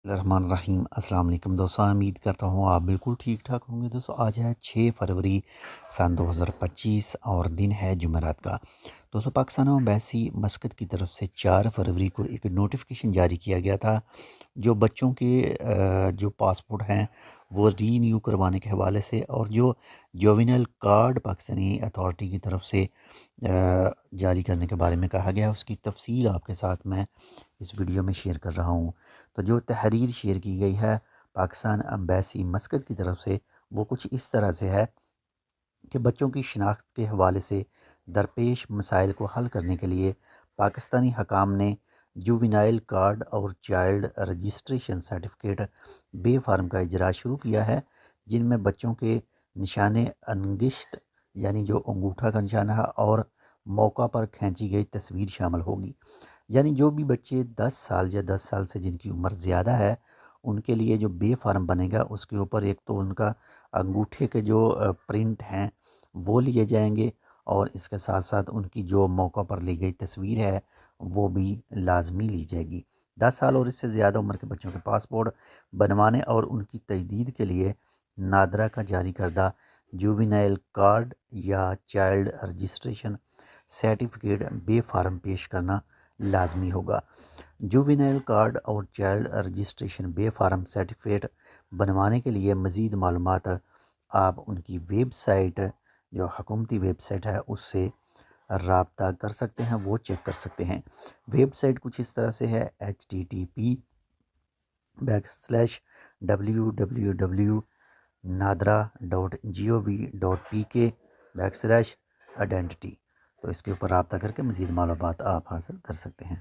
الرحمن الرحیم السلام علیکم دوستوں، امید کرتا ہوں آپ بالکل ٹھیک ٹھاک ہوں گے۔ دوستوں آج ہے 6 فروری سن 2025 اور دن ہے جمعرات کا۔ دوستوں پاکستان ایمبیسی مسقط کی طرف سے 4 فروری کو ایک نوٹیفیکیشن جاری کیا گیا تھا جو بچوں کے جو پاسپورٹ ہیں وہ ری نیو کروانے کے حوالے سے، اور جو جوینل کارڈ پاکستانی اتھارٹی کی طرف سے جاری کرنے کے بارے میں کہا گیا، اس کی تفصیل آپ کے ساتھ میں اس ویڈیو میں شیئر کر رہا ہوں۔ تو جو تحریر شیئر کی گئی ہے پاکستان ایمبیسی مسقط کی طرف سے، وہ کچھ اس طرح سے ہے کہ بچوں کی شناخت کے حوالے سے درپیش مسائل کو حل کرنے کے لیے پاکستانی حکام نے جوینائل کارڈ اور چائلڈ رجسٹریشن سرٹیفکیٹ بے فارم کا اجرا شروع کیا ہے، جن میں بچوں کے نشان انگشت یعنی جو انگوٹھا کا نشانہ ہے اور موقع پر کھینچی گئی تصویر شامل ہوگی۔ یعنی جو بھی بچے 10 سال یا 10 سال سے جن کی عمر زیادہ ہے، ان کے لیے جو بے فارم بنے گا اس کے اوپر ایک تو ان کا انگوٹھے کے جو پرنٹ ہیں وہ لیے جائیں گے، اور اس کے ساتھ ساتھ ان کی جو موقع پر لی گئی تصویر ہے وہ بھی لازمی لی جائے گی۔ 10 سال اور اس سے زیادہ عمر کے بچوں کے پاسپورٹ بنوانے اور ان کی تجدید کے لیے نادرا کا جاری کردہ جوینائل کارڈ یا چائلڈ رجسٹریشن سرٹیفکیٹ بے فارم پیش کرنا لازمی ہوگا۔ جوینائل کارڈ اور چائلڈ رجسٹریشن بے فارم سرٹیفکیٹ بنوانے کے لیے مزید معلومات آپ ان کی ویب سائٹ، جو حکومتی ویب سائٹ ہے، اس سے رابطہ کر سکتے ہیں، وہ چیک کر سکتے ہیں۔ ویب سائٹ کچھ اس طرح سے ہے http://www.nadra.gov.pk/identity۔ تو اس کے اوپر رابطہ کر کے مزید معلومات آپ حاصل کر سکتے ہیں۔